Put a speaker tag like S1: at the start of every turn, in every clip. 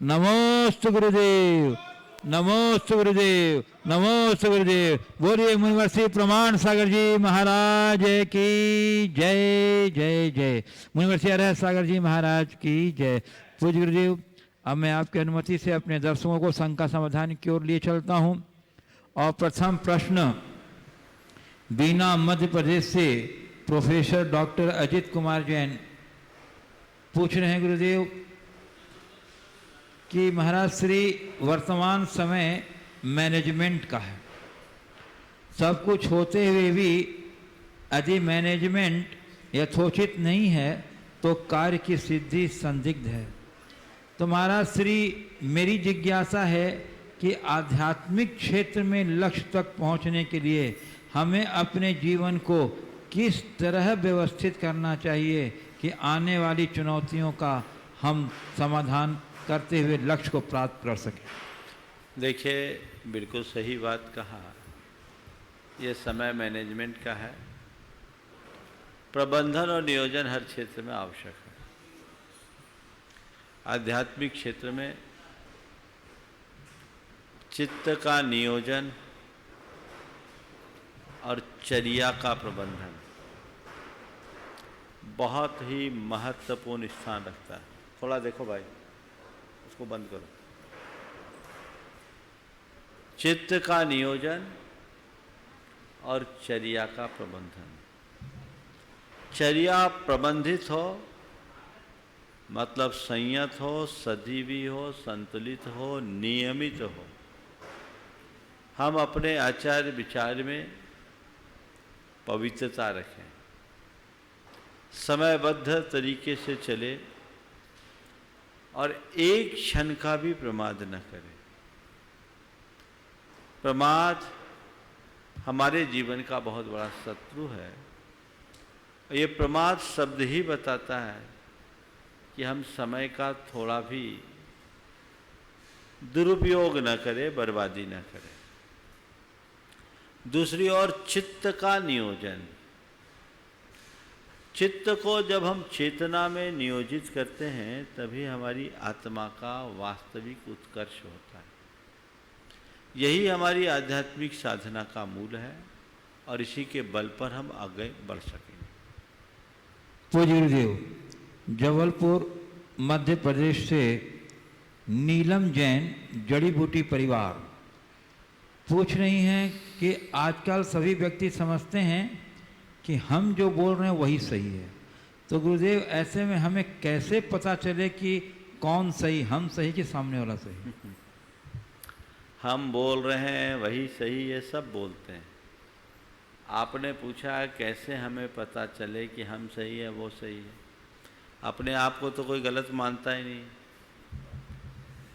S1: नमोस्तु गुरुदेव, नमोस्तु गुरुदेव, नमोस्तु गुरुदेव। बोलिए मुनिवर्षी प्रमाण सागर जी महाराज की जय जय जय। मुनिवर्षी अरहत सागर जी महाराज की जय। पूज्य गुरुदेव, अब मैं आपकी अनुमति से अपने दर्शकों को शंका समाधान की ओर लिए चलता हूँ। और प्रथम प्रश्न बीना मध्य प्रदेश से प्रोफेसर डॉक्टर अजित कुमार जैन पूछ रहे हैं गुरुदेव कि महाराज श्री वर्तमान समय मैनेजमेंट का है। सब कुछ होते हुए भी यदि मैनेजमेंट यथोचित नहीं है तो कार्य की सिद्धि संदिग्ध है। तो महाराज श्री मेरी जिज्ञासा है कि आध्यात्मिक क्षेत्र में लक्ष्य तक पहुंचने के लिए हमें अपने जीवन को किस तरह व्यवस्थित करना चाहिए कि आने वाली चुनौतियों का हम समाधान करते हुए लक्ष्य को प्राप्त कर सकें।
S2: देखिए, बिल्कुल सही बात कहा। ये समय मैनेजमेंट का है। प्रबंधन और नियोजन हर क्षेत्र में आवश्यक है। आध्यात्मिक क्षेत्र में चित्त का नियोजन और चर्या का प्रबंधन बहुत ही महत्वपूर्ण स्थान रखता है। थोड़ा देखो भाई, उसको बंद करो। चित्त का नियोजन और चर्या का प्रबंधन। चर्या प्रबंधित हो मतलब संयत हो, सजीवी हो, संतुलित हो, नियमित हो। हम अपने आचार विचार में पवित्रता रखें, समयबद्ध तरीके से चले और एक क्षण का भी प्रमाद न करें। प्रमाद हमारे जीवन का बहुत बड़ा शत्रु है। ये प्रमाद शब्द ही बताता है कि हम समय का थोड़ा भी दुरुपयोग न करें, बर्बादी न करें। दूसरी ओर चित्त का नियोजन। चित्त को जब हम चेतना में नियोजित करते हैं तभी हमारी आत्मा का वास्तविक उत्कर्ष होता है। यही हमारी आध्यात्मिक साधना का मूल है और इसी के बल पर हम आगे बढ़ सकेंगे।
S1: पूज्य गुरुदेव, जबलपुर मध्य प्रदेश से नीलम जैन जड़ी बूटी परिवार पूछ रही हैं कि आजकल सभी व्यक्ति समझते हैं कि हम जो बोल रहे हैं वही सही है। तो गुरुदेव, ऐसे में हमें कैसे पता चले कि कौन सही, हम सही कि सामने वाला सही?
S2: हम बोल रहे हैं वही सही, ये सब बोलते हैं। आपने पूछा है कैसे हमें पता चले कि हम सही है वो सही है। अपने आप को तो कोई गलत मानता ही नहीं।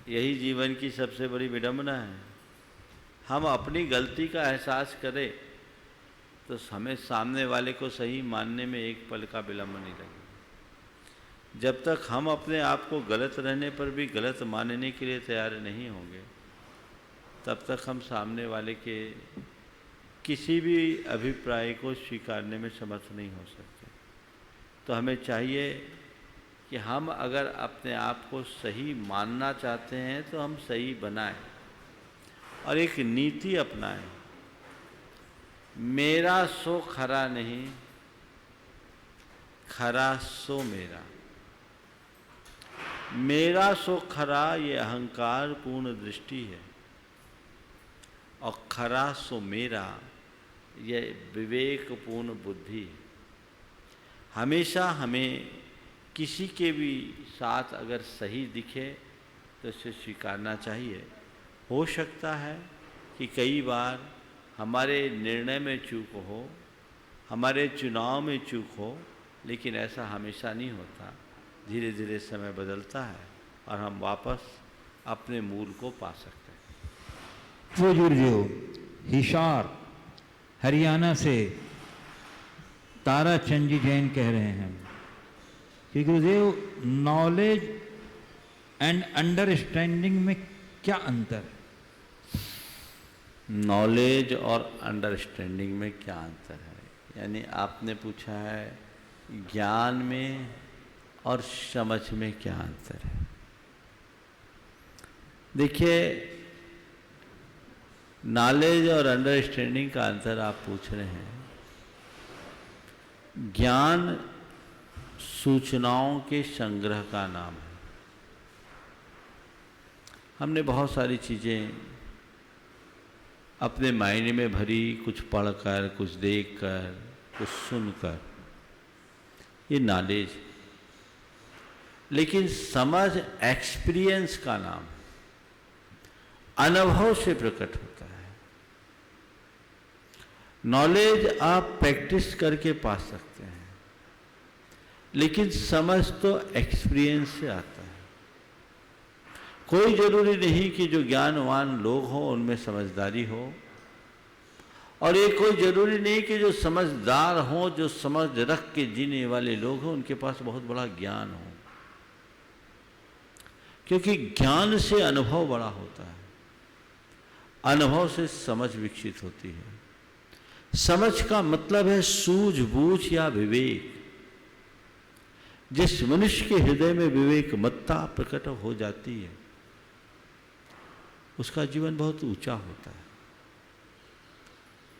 S2: यही जीवन की सबसे बड़ी विडंबना है। हम अपनी गलती का एहसास करें तो हमें सामने वाले को सही मानने में एक पल का विलंब नहीं लगेगा। जब तक हम अपने आप को गलत रहने पर भी गलत मानने के लिए तैयार नहीं होंगे तब तक हम सामने वाले के किसी भी अभिप्राय को स्वीकारने में समर्थ नहीं हो सकते। तो हमें चाहिए कि हम अगर अपने आप को सही मानना चाहते हैं तो हम सही बनाएं और एक नीति अपनाएं। मेरा सो खरा नहीं, खरा सो मेरा। मेरा सो खरा ये अहंकार पूर्ण दृष्टि है और खरा सो मेरा ये विवेकपूर्ण बुद्धि है। हमेशा हमें किसी के भी साथ अगर सही दिखे तो इसे स्वीकारना चाहिए। हो सकता है कि कई बार हमारे निर्णय में चूक हो, हमारे चुनाव में चूक हो, लेकिन ऐसा हमेशा नहीं होता। धीरे धीरे समय बदलता है और हम वापस अपने मूल को पा सकते हैं।
S1: पूज्य गुरुदेव, हिसार हरियाणा से ताराचंद जी जैन कह रहे हैं कि गुरुदेव, नॉलेज एंड अंडरस्टैंडिंग में क्या अंतर है?
S2: नॉलेज और अंडरस्टैंडिंग में क्या अंतर है? यानी आपने पूछा है ज्ञान में और समझ में क्या अंतर है। देखिए, नॉलेज और अंडरस्टैंडिंग का अंतर आप पूछ रहे हैं। ज्ञान सूचनाओं के संग्रह का नाम है। हमने बहुत सारी चीज़ें अपने मायने में भरी, कुछ पढ़कर, कुछ देखकर, कुछ सुनकर, ये नॉलेज। लेकिन समझ एक्सपीरियंस का नाम है, अनुभव से प्रकट होता है। नॉलेज आप प्रैक्टिस करके पा सकते हैं, लेकिन समझ तो एक्सपीरियंस से आता है। कोई जरूरी नहीं कि जो ज्ञानवान लोग हों उनमें समझदारी हो, और ये कोई जरूरी नहीं कि जो समझदार हों, जो समझ रख के जीने वाले लोग हों, उनके पास बहुत बड़ा ज्ञान हो। क्योंकि ज्ञान से अनुभव बड़ा होता है, अनुभव से समझ विकसित होती है। समझ का मतलब है सूझबूझ या विवेक। जिस मनुष्य के हृदय में विवेकमत्ता प्रकट हो जाती है, उसका जीवन बहुत ऊंचा होता है।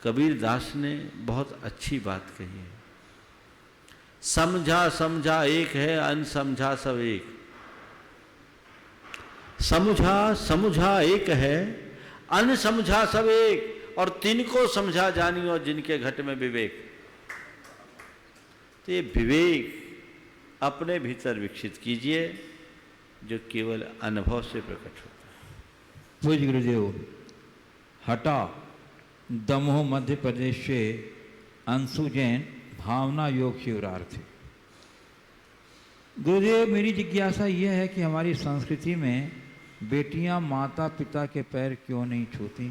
S2: कबीर दास ने बहुत अच्छी बात कही है, समझा समझा एक है, अनसमझा सब एक। समझा समझा एक है, अनसमझा सब एक, और तिनको समझा जानी और जिनके घट में विवेक। तो ये विवेक अपने भीतर विकसित कीजिए, जो केवल अनुभव से प्रकट होता है।
S1: पूज्य गुरुदेव, हटा दमोह मध्य प्रदेश से अंशु जैन, भावना योग शिवरार्थी। गुरुदेव, मेरी जिज्ञासा यह है कि हमारी संस्कृति में बेटियां माता पिता के पैर क्यों नहीं छूती?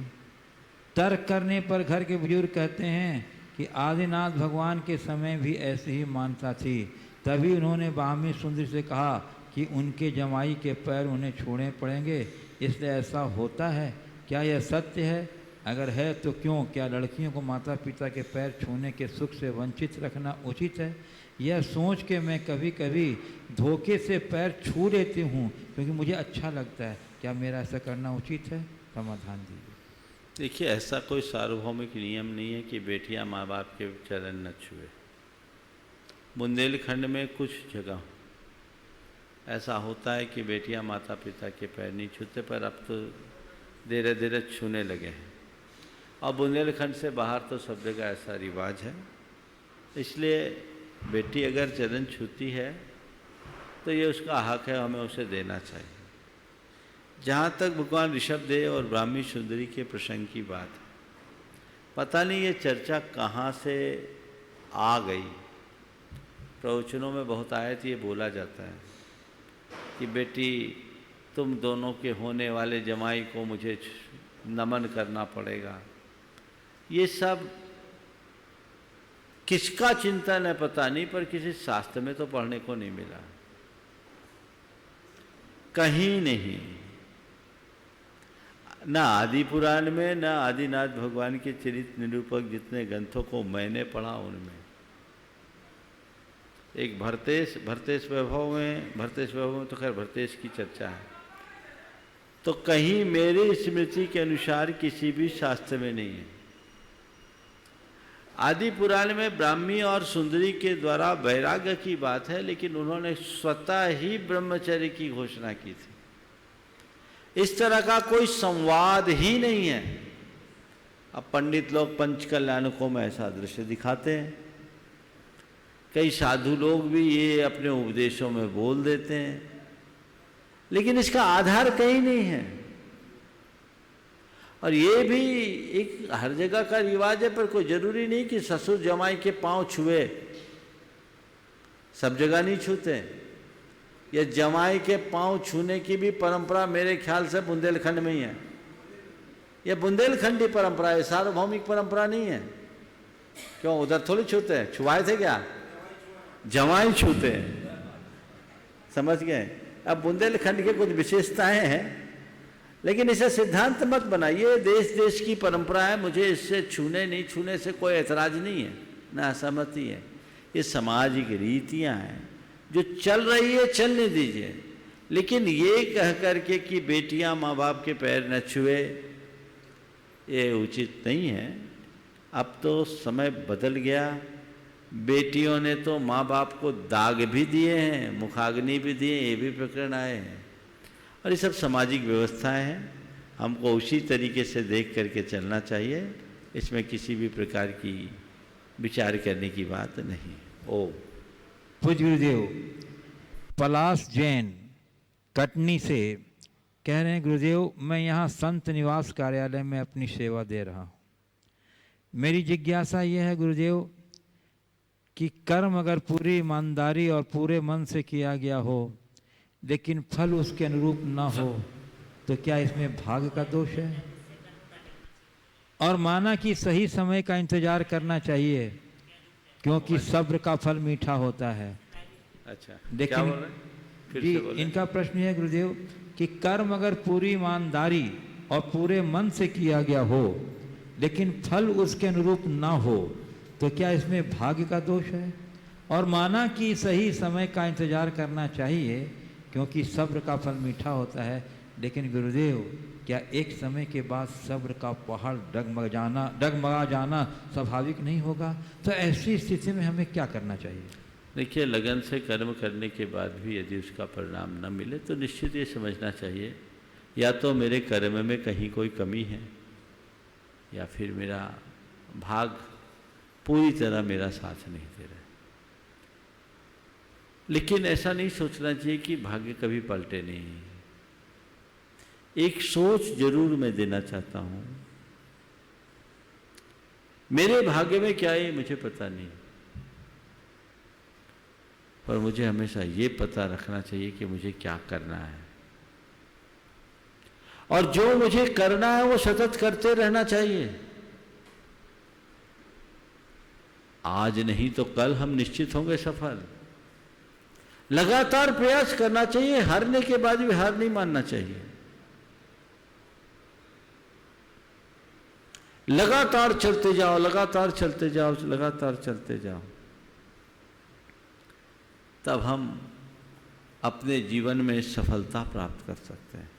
S1: तर्क करने पर घर के बुजुर्ग कहते हैं कि आदिनाथ भगवान के समय भी ऐसी ही मान्यता थी, तभी उन्होंने ब्राह्मी सुंदरी से कहा कि उनके जमाई के पैर उन्हें छूने पड़ेंगे, इसलिए ऐसा होता है। क्या यह सत्य है? अगर है तो क्यों? क्या लड़कियों को माता पिता के पैर छूने के सुख से वंचित रखना उचित है? यह सोच के मैं कभी कभी धोखे से पैर छू लेती हूँ, क्योंकि मुझे अच्छा लगता है। क्या मेरा ऐसा करना उचित है? समाधान दीजिए।
S2: देखिए, ऐसा कोई सार्वभौमिक नियम नहीं है कि बेटियां माँ बाप के चरण न छुए। बुंदेलखंड में कुछ जगह ऐसा होता है कि बेटियां माता पिता के पैर नहीं छूते, पर अब तो धीरे धीरे छूने लगे हैं। और बुंदेलखंड से बाहर तो सब जगह ऐसा रिवाज है। इसलिए बेटी अगर चरण छूती है तो ये उसका हक है, हमें उसे देना चाहिए। जहाँ तक भगवान ऋषभदेव और ब्राह्मी सुंदरी के प्रसंग की बात है, पता नहीं ये चर्चा कहाँ से आ गई। प्रवचनों में बहुत आयत ये बोला जाता है कि बेटी, तुम दोनों के होने वाले जमाई को मुझे नमन करना पड़ेगा। ये सब किसका चिंतन है पता नहीं, पर किसी शास्त्र में तो पढ़ने को नहीं मिला, कहीं नहीं। ना आदि पुराण में, ना आदिनाथ भगवान के चरित्र निरूपक जितने ग्रंथों को मैंने पढ़ा उनमें। एक भरतेश वैभव में तो खैर भरतेश की चर्चा है, तो कहीं मेरी स्मृति के अनुसार किसी भी शास्त्र में नहीं है। आदि पुराण में ब्राह्मी और सुंदरी के द्वारा वैराग्य की बात है, लेकिन उन्होंने स्वतः ही ब्रह्मचर्य की घोषणा की थी। इस तरह का कोई संवाद ही नहीं है। अब पंडित लोग पंच कल्याणकों में ऐसा दृश्य दिखाते हैं, कई साधु लोग भी ये अपने उपदेशों में बोल देते हैं, लेकिन इसका आधार कहीं नहीं है। और ये भी एक हर जगह का रिवाज है, पर कोई जरूरी नहीं कि ससुर जमाई के पांव छुए, सब जगह नहीं छूते। या जमाई के पांव छूने की भी परंपरा मेरे ख्याल से बुंदेलखंड में ही है। यह बुंदेलखंडी परंपरा है, सार्वभौमिक परंपरा नहीं है। क्यों, उधर थोड़ी छूते हैं? छुआए थे क्या? जमाई छूते हैं, समझ गए? अब बुंदेलखंड के कुछ विशेषताएं हैं, लेकिन इसे सिद्धांत मत बनाइए। देश देश की परंपरा है, मुझे इससे छूने नहीं छूने से कोई ऐतराज नहीं है, न असहमति है। ये सामाजिक रीतियां हैं जो चल रही है, चलने दीजिए, लेकिन ये कह करके कि बेटियां माँ बाप के पैर न छुए, ये उचित नहीं है। अब तो समय बदल गया, बेटियों ने तो माँ बाप को दाग भी दिए हैं, मुखाग्नि भी दिए, ये भी प्रकरण आए हैं। और ये सब सामाजिक व्यवस्थाएं हैं, हमको उसी तरीके से देख करके चलना चाहिए, इसमें किसी भी प्रकार की विचार करने की बात नहीं। ओ
S1: पूज्य गुरुदेव, पलाश जैन कटनी से कह रहे हैं, गुरुदेव मैं यहाँ संत निवास कार्यालय में अपनी सेवा दे रहा हूँ। मेरी जिज्ञासा यह है गुरुदेव कि कर्म अगर पूरी ईमानदारी और पूरे मन से किया गया हो, लेकिन फल उसके अनुरूप न हो, तो क्या इसमें भाग्य का दोष है? और माना कि सही समय का इंतजार करना चाहिए, क्योंकि सब्र का फल मीठा होता है।
S2: अच्छा,
S1: लेकिन
S2: क्या बोल रहे हैं? फिर
S1: जी,
S2: से बोलें।
S1: इनका प्रश्न है गुरुदेव कि कर्म अगर पूरी ईमानदारी और पूरे मन से किया गया हो, लेकिन फल उसके अनुरूप ना हो, तो क्या इसमें भाग्य का दोष है? और माना कि सही समय का इंतजार करना चाहिए, क्योंकि सब्र का फल मीठा होता है, लेकिन गुरुदेव क्या एक समय के बाद सब्र का पहाड़ डगमगा जाना स्वाभाविक नहीं होगा? तो ऐसी स्थिति में हमें क्या करना चाहिए?
S2: देखिए, लगन से कर्म करने के बाद भी यदि उसका परिणाम न मिले तो निश्चित ये समझना चाहिए, या तो मेरे कर्म में कहीं कोई कमी है, या फिर मेरा भाग पूरी तरह मेरा साथ नहीं दे रहा। लेकिन ऐसा नहीं सोचना चाहिए कि भाग्य कभी पलटे नहीं। एक सोच जरूर मैं देना चाहता हूं, मेरे भाग्य में क्या है मुझे पता नहीं, पर मुझे हमेशा ये पता रखना चाहिए कि मुझे क्या करना है, और जो मुझे करना है वो सतत करते रहना चाहिए। आज नहीं तो कल हम निश्चित होंगे सफल। लगातार प्रयास करना चाहिए, हारने के बाद भी हार नहीं मानना चाहिए। लगातार चलते जाओ, लगातार चलते जाओ, लगातार चलते जाओ, तब हम अपने जीवन में सफलता प्राप्त कर सकते हैं।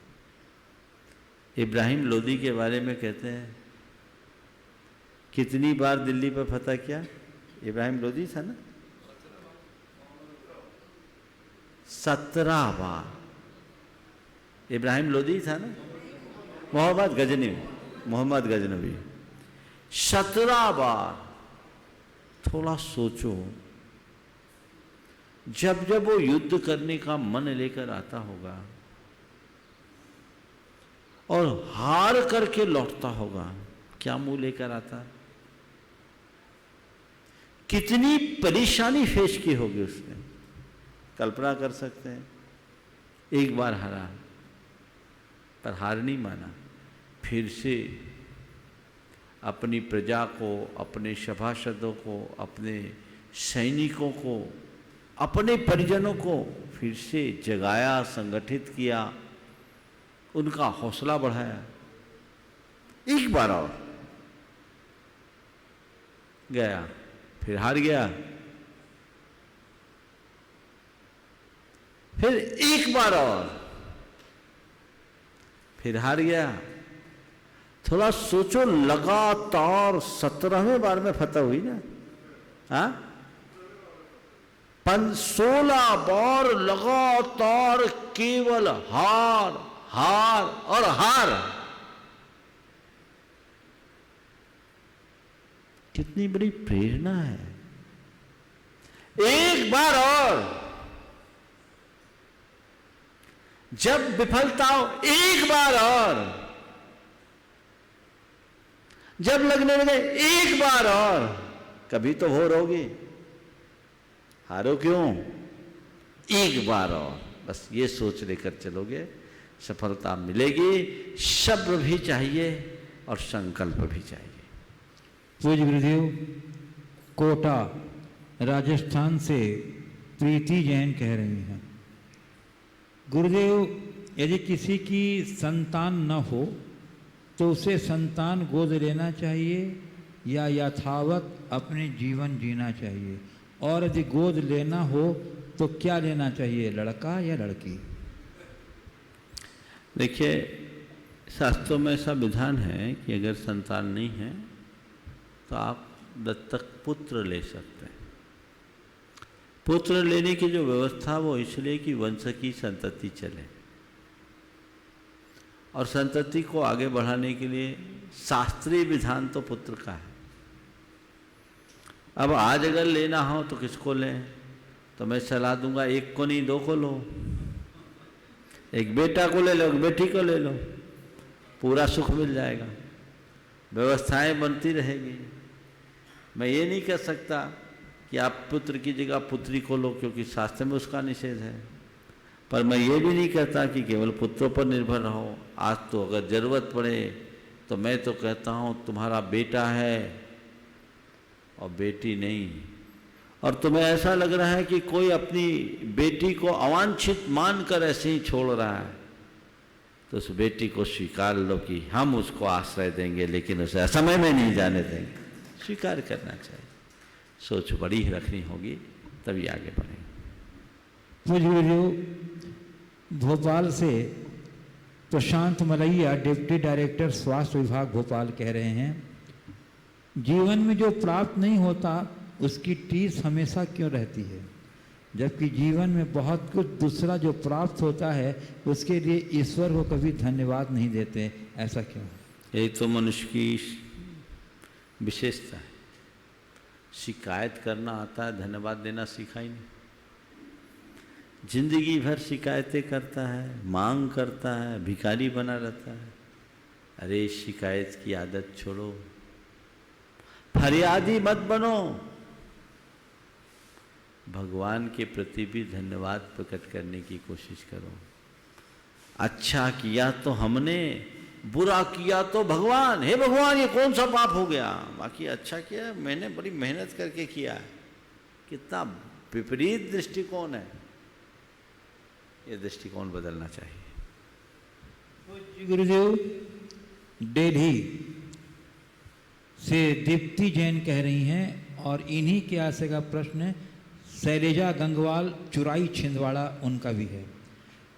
S2: इब्राहिम लोदी के बारे में कहते हैं, कितनी बार दिल्ली पर फतह किया? इब्राहिम लोदी था ना, 17 बार। इब्राहिम लोदी था ना, मोहम्मद गजनवी 17 बार। थोड़ा सोचो, जब जब वो युद्ध करने का मन लेकर आता होगा और हार करके लौटता होगा, क्या मुंह लेकर आता? कितनी परेशानी फेस की होगी उसने, कल्पना कर सकते हैं। एक बार हारा, पर हार नहीं माना, फिर से अपनी प्रजा को, अपने सभासदों को, अपने सैनिकों को, अपने परिजनों को फिर से जगाया, संगठित किया, उनका हौसला बढ़ाया। एक बार और गया, फिर हार गया, फिर एक बार और, फिर हार गया। थोड़ा सोचो, लगातार 17वें बार में फतह हुई ना, हाँ, 16 बार लगातार केवल हार हार और हार। कितनी बड़ी प्रेरणा है। एक बार और, जब विफलता हो एक बार और, जब लगने लगे एक बार और, कभी तो हो रहोगे, हारो क्यों? एक बार और, बस ये सोच लेकर चलोगे, सफलता मिलेगी। सब्र भी चाहिए और संकल्प भी चाहिए।
S1: पूज्य गुरुदेव, कोटा राजस्थान से प्रीति जैन कह रही हैं, गुरुदेव यदि किसी की संतान न हो तो उसे संतान गोद लेना चाहिए या यथावत अपने जीवन जीना चाहिए? और यदि गोद लेना हो तो क्या लेना चाहिए, लड़का या लड़की?
S2: देखिए, शास्त्रों में ऐसा विधान है कि अगर संतान नहीं है तो आप दत्तक पुत्र ले सकते हैं। पुत्र लेने की जो व्यवस्था वो इसलिए कि वंश की संतति चले, और संतति को आगे बढ़ाने के लिए शास्त्रीय विधान तो पुत्र का है। अब आज अगर लेना हो तो किसको लें, तो मैं सलाह दूंगा एक को नहीं दो को लो, एक बेटा को ले लो, एक बेटी को ले लो, पूरा सुख मिल जाएगा, व्यवस्थाएं बनती रहेगी। मैं ये नहीं कह सकता कि आप पुत्र की जगह पुत्री को लो, क्योंकि शास्त्र में उसका निषेध है, पर मैं ये भी नहीं कहता कि केवल पुत्रों पर निर्भर रहो। आज तो अगर ज़रूरत पड़े तो मैं तो कहता हूँ तुम्हारा बेटा है और बेटी नहीं, और तुम्हें ऐसा लग रहा है कि कोई अपनी बेटी को अवांछित मानकर ऐसे ही छोड़ रहा है, तो उस बेटी को स्वीकार लो कि हम उसको आश्रय देंगे, लेकिन उसे असमय में नहीं जाने देंगे। स्वीकार करना चाहिए, सोच बड़ी ही रखनी होगी, तभी आगे बढ़ेंगे।
S1: भोपाल से प्रशांत मलैया, डिप्टी डायरेक्टर स्वास्थ्य विभाग भोपाल, कह रहे हैं, जीवन में जो प्राप्त नहीं होता उसकी टीस हमेशा क्यों रहती है, जबकि जीवन में बहुत कुछ दूसरा जो प्राप्त होता है उसके लिए ईश्वर को कभी धन्यवाद नहीं देते, ऐसा क्यों?
S2: यही तो मनुष्य की विशेषता है। शिकायत करना आता है, धन्यवाद देना सीखा ही नहीं। जिंदगी भर शिकायतें करता है, मांग करता है, भिखारी बना रहता है। अरे शिकायत की आदत छोड़ो, फरियादी मत बनो, भगवान के प्रति भी धन्यवाद प्रकट करने की कोशिश करो। अच्छा किया तो हमने, बुरा किया तो भगवान, हे भगवान ये कौन सा पाप हो गया, बाकी अच्छा किया मैंने, बड़ी मेहनत करके किया है। कितना विपरीत दृष्टिकोण है, ये दृष्टिकोण बदलना चाहिए।
S1: गुरुदेव, दिल्ली से दीप्ति जैन कह रही हैं, और इन्हीं के आशय का प्रश्न शैलेजा गंगवाल, चुराई छिंदवाड़ा, उनका भी है।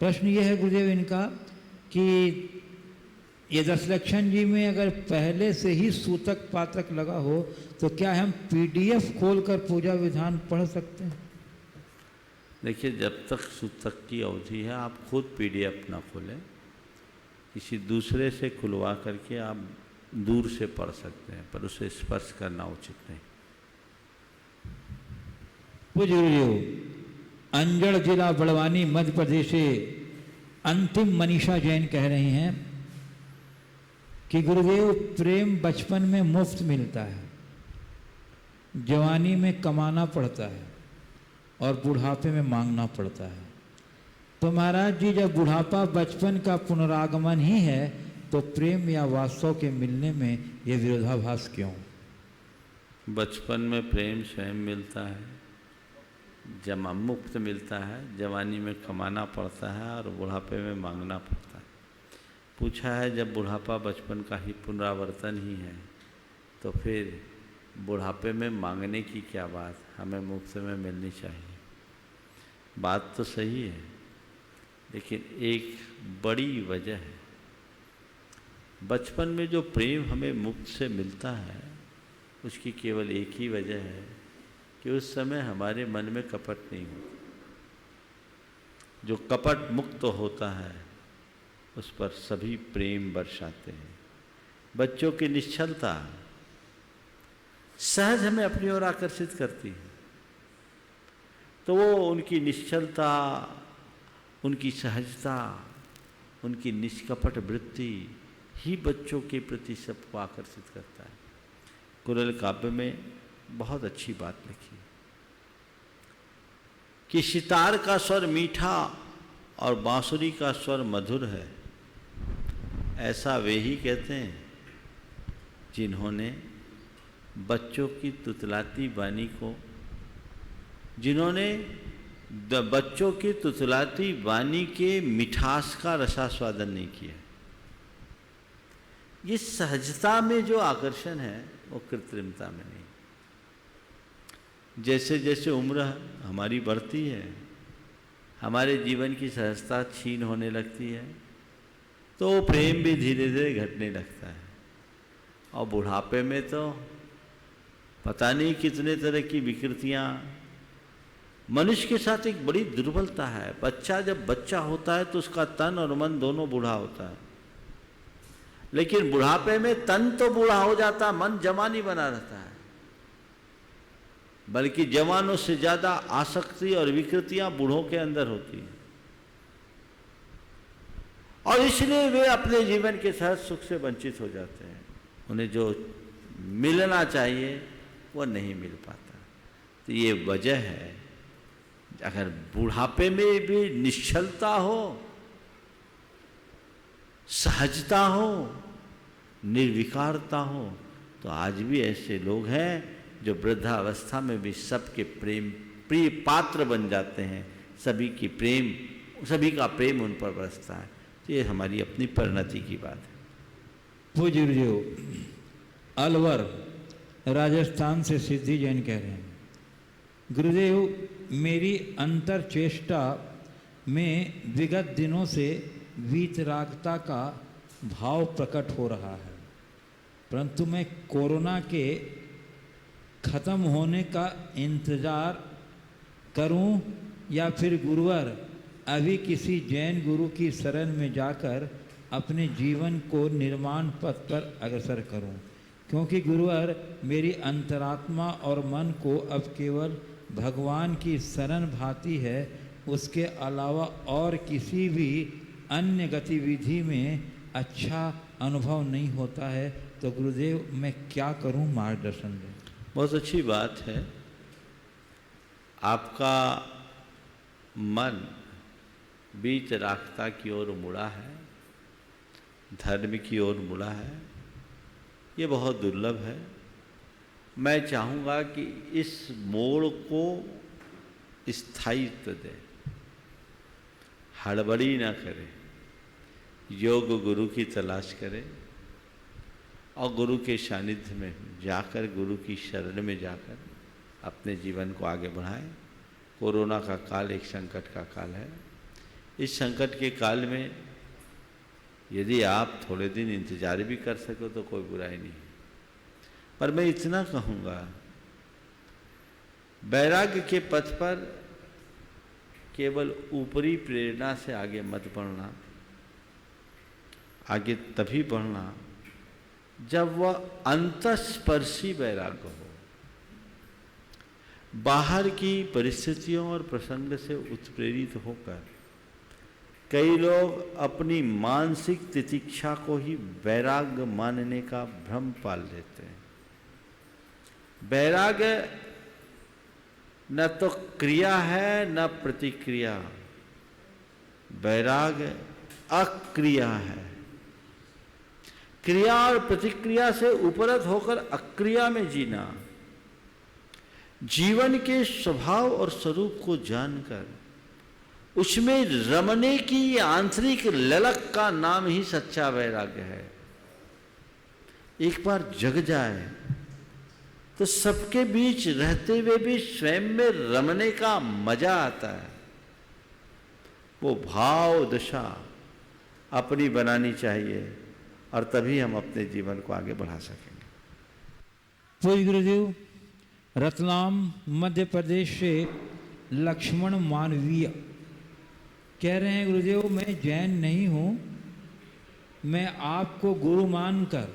S1: प्रश्न यह है गुरुदेव इनका कि ये 10 लक्षण जी में अगर पहले से ही सूतक पातक लगा हो तो क्या हम PDF खोलकर पूजा विधान पढ़ सकते हैं?
S2: देखिए, जब तक सूतक की अवधि है आप खुद PDF ना खोलें, किसी दूसरे से खुलवा करके आप दूर से पढ़ सकते हैं, पर उसे स्पर्श करना उचित नहीं।
S1: गुरुदेव, अंजड़ जिला बड़वानी मध्य प्रदेश से अंतिम मनीषा जैन कह रही हैं कि गुरुदेव, प्रेम बचपन में मुफ्त मिलता है, जवानी में कमाना पड़ता है और बुढ़ापे में मांगना पड़ता है। तो महाराज जी, जब बुढ़ापा बचपन का पुनरागमन ही है तो प्रेम या वास्तव के मिलने में ये विरोधाभास क्यों?
S2: बचपन में प्रेम स्वयं मिलता है, जमा मुफ्त मिलता है, जवानी में कमाना पड़ता है और बुढ़ापे में मांगना पड़ता है। पूछा है, जब बुढ़ापा बचपन का ही पुनरावर्तन ही है तो फिर बुढ़ापे में मांगने की क्या बात, हमें मुफ्त में मिलनी चाहिए। बात तो सही है, लेकिन एक बड़ी वजह है, बचपन में जो प्रेम हमें मुफ्त से मिलता है उसकी केवल एक ही वजह है कि उस समय हमारे मन में कपट नहीं होता। जो कपट मुक्त होता है उस पर सभी प्रेम बरसाते हैं। बच्चों की निश्चलता सहज हमें अपनी ओर आकर्षित करती है, तो वो उनकी निश्चलता, उनकी सहजता, उनकी निष्कपट वृत्ति ही बच्चों के प्रति सबको आकर्षित करता है। कुरल काव्य में बहुत अच्छी बात लिखी कि सितार का स्वर मीठा और बांसुरी का स्वर मधुर है, ऐसा वे ही कहते हैं जिन्होंने बच्चों की तुतलाती वाणी को, जिन्होंने बच्चों की तुतलाती वाणी के मिठास का रसास्वादन नहीं किया। ये सहजता में जो आकर्षण है वो कृत्रिमता में नहीं। जैसे जैसे उम्र हमारी बढ़ती है, हमारे जीवन की सहजता छीन होने लगती है, तो प्रेम भी धीरे धीरे घटने लगता है। और बुढ़ापे में तो पता नहीं कितने तरह की विकृतियाँ। मनुष्य के साथ एक बड़ी दुर्बलता है। बच्चा जब बच्चा होता है तो उसका तन और मन दोनों बूढ़ा होता है, लेकिन बुढ़ापे में तन तो बूढ़ा हो जाता, मन जवान ही बना रहता है। बल्कि जवानों से ज्यादा आसक्ति और विकृतियां बूढ़ों के अंदर होती हैं, और इसलिए वे अपने जीवन के सहज सुख से वंचित हो जाते हैं। उन्हें जो मिलना चाहिए वो नहीं मिल पाता। तो ये वजह है, अगर बुढ़ापे में भी निश्चलता हो, सहजता हो, निर्विकारता हो, तो आज भी ऐसे लोग हैं जो वृद्धावस्था में भी सबके प्रिय पात्र बन जाते हैं। सभी का प्रेम उन पर बरसता है। तो ये हमारी अपनी परिणति की बात है।
S1: पूज्य गुरुदेव, अलवर राजस्थान से सिद्धि जैन कह रहे हैं, गुरुदेव मेरी अंतर चेष्टा में विगत दिनों से वीतरागता का भाव प्रकट हो रहा है, परंतु मैं कोरोना के खत्म होने का इंतज़ार करूं या फिर गुरुवर अभी किसी जैन गुरु की शरण में जाकर अपने जीवन को निर्माण पथ पर अग्रसर करूं, क्योंकि गुरुवर मेरी अंतरात्मा और मन को अब केवल भगवान की शरण भाती है, उसके अलावा और किसी भी अन्य गतिविधि में अच्छा अनुभव नहीं होता है। तो गुरुदेव मैं क्या करूं, मार्गदर्शन दें।
S2: बहुत अच्छी बात है। आपका मन वीतरागता की ओर मुड़ा है, धर्म की ओर मुड़ा है। ये बहुत दुर्लभ है। मैं चाहूँगा कि इस मोड़ को स्थायित्व दें, हड़बड़ी ना करें, योग गुरु की तलाश करें और गुरु के सानिध्य में जाकर, गुरु की शरण में जाकर अपने जीवन को आगे बढ़ाएं। कोरोना का काल एक संकट का काल है। इस संकट के काल में यदि आप थोड़े दिन इंतजार भी कर सको तो कोई बुराई नहीं है। पर मैं इतना कहूँगा, वैराग्य के पथ पर केवल ऊपरी प्रेरणा से आगे मत बढ़ना। आगे तभी बढ़ना जब वह अंतःस्पर्शी वैराग्य हो। बाहर की परिस्थितियों और प्रसंग से उत्प्रेरित होकर कई लोग अपनी मानसिक तितिक्षा को ही वैराग्य मानने का भ्रम पाल लेते हैं। वैराग्य न तो क्रिया है न प्रतिक्रिया, वैराग्य अक्रिया है। क्रिया और प्रतिक्रिया से उपरत होकर अक्रिया में जीना, जीवन के स्वभाव और स्वरूप को जानकर उसमें रमने की आंतरिक ललक का नाम ही सच्चा वैराग्य है। एक बार जग जाए तो सबके बीच रहते हुए भी स्वयं में रमने का मजा आता है। वो भाव दशा अपनी बनानी चाहिए और तभी हम अपने जीवन को आगे बढ़ा सकेंगे।
S1: पूज्य गुरुदेव, रतलाम मध्य प्रदेश से लक्ष्मण मानवीय कह रहे हैं, गुरुदेव मैं जैन नहीं हूँ, मैं आपको गुरु मानकर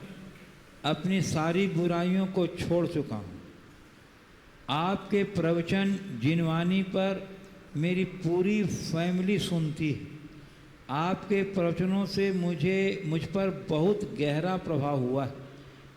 S1: अपनी सारी बुराइयों को छोड़ चुका हूँ। आपके प्रवचन जिनवानी पर मेरी पूरी फैमिली सुनती है। आपके प्रवचनों से मुझ पर बहुत गहरा प्रभाव हुआ है।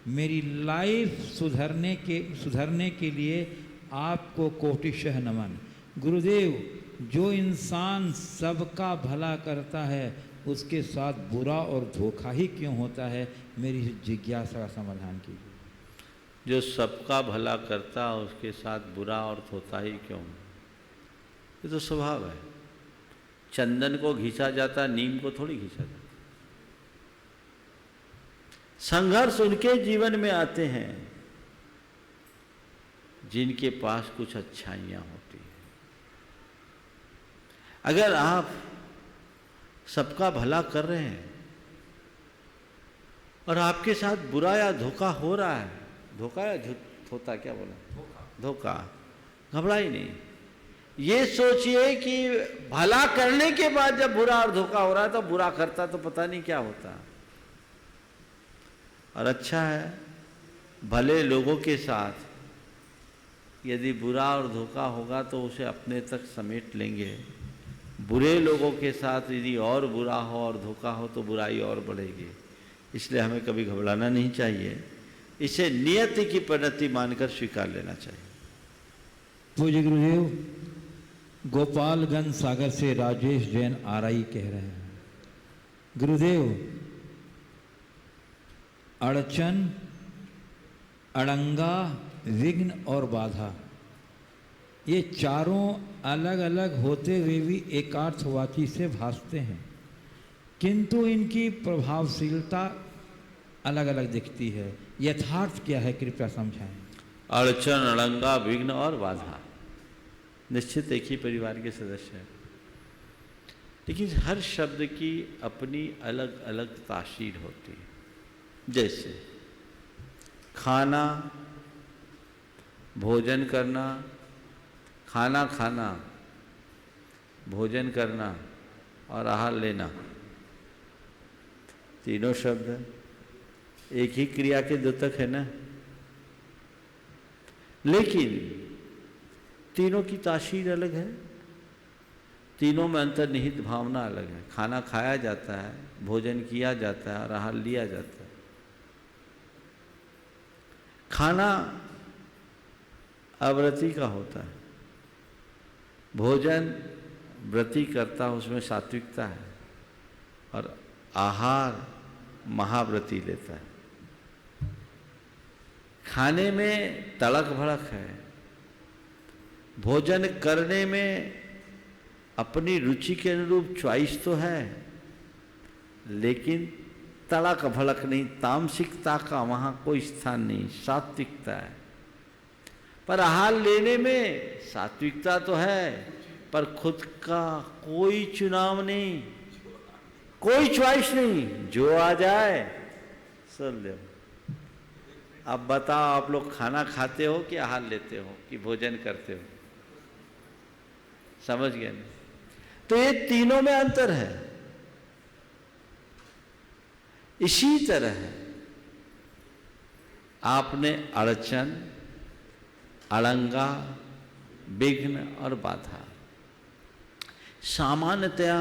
S1: मेरी लाइफ सुधरने के लिए आपको कोटिशः नमन। गुरुदेव, जो इंसान सबका भला करता है उसके साथ बुरा और धोखा ही क्यों होता है, मेरी जिज्ञासा का समाधान कीजिए।
S2: जो सबका भला करता है उसके साथ बुरा और होता ही क्यों? ये तो स्वभाव है। चंदन को घिसा जाता, नीम को थोड़ी घिसा जाता। संघर्ष उनके जीवन में आते हैं जिनके पास कुछ अच्छाइयाँ होती हैं। अगर आप सबका भला कर रहे हैं और आपके साथ बुरा या धोखा हो रहा है, धोखा या होता क्या बोला, धोखा, घबराई नहीं। ये सोचिए कि भला करने के बाद जब बुरा और धोखा हो रहा है तो बुरा करता तो पता नहीं क्या होता। और अच्छा है भले लोगों के साथ यदि बुरा और धोखा होगा तो उसे अपने तक समेट लेंगे। बुरे लोगों के साथ यदि और बुरा हो और धोखा हो तो बुराई और बढ़ेगी। इसलिए हमें कभी घबराना नहीं चाहिए, इसे नियति की परिणति मानकर स्वीकार लेना चाहिए।
S1: पूज्य गुरुदेव, गोपालगंज सागर से राजेश जैन आरआई कह रहे हैं, गुरुदेव अड़चन, अड़ंगा, विघ्न और बाधा, ये चारों अलग अलग होते हुए भी एकार्थवाची से भासते हैं, किंतु इनकी प्रभावशीलता अलग अलग दिखती है। यथार्थ क्या है, कृपया समझाएं।
S2: अड़चन, अड़ंगा, विघ्न और बाधा निश्चित एक ही परिवार के सदस्य हैं, लेकिन हर शब्द की अपनी अलग अलग तासीर होती है। जैसे खाना, भोजन करना, खाना खाना, भोजन करना और आहार लेना, तीनों शब्द एक ही क्रिया के द्योतक है ना, लेकिन तीनों की तासीर अलग है, तीनों में अंतर्निहित भावना अलग है। खाना खाया जाता है, भोजन किया जाता है और आहार लिया जाता है। खाना अव्रती का होता है, भोजन व्रती करता है, उसमें सात्विकता है, और आहार महाव्रती लेता है। खाने में तड़क भड़क है, भोजन करने में अपनी रुचि के अनुरूप चॉइस तो है, लेकिन तड़क भड़क नहीं, तामसिकता का वहाँ कोई स्थान नहीं, सात्विकता है। पर आहार लेने में सात्विकता तो है, पर खुद का कोई चुनाव नहीं, कोई चॉइस नहीं, जो आ जाए सुन लो। अब बताओ, आप लोग खाना खाते हो कि आहार लेते हो कि भोजन करते हो? समझ गए ना? तो ये तीनों में अंतर है। इसी तरह आपने अड़चन, अड़ंगा, विघ्न और बाधा, सामान्यतया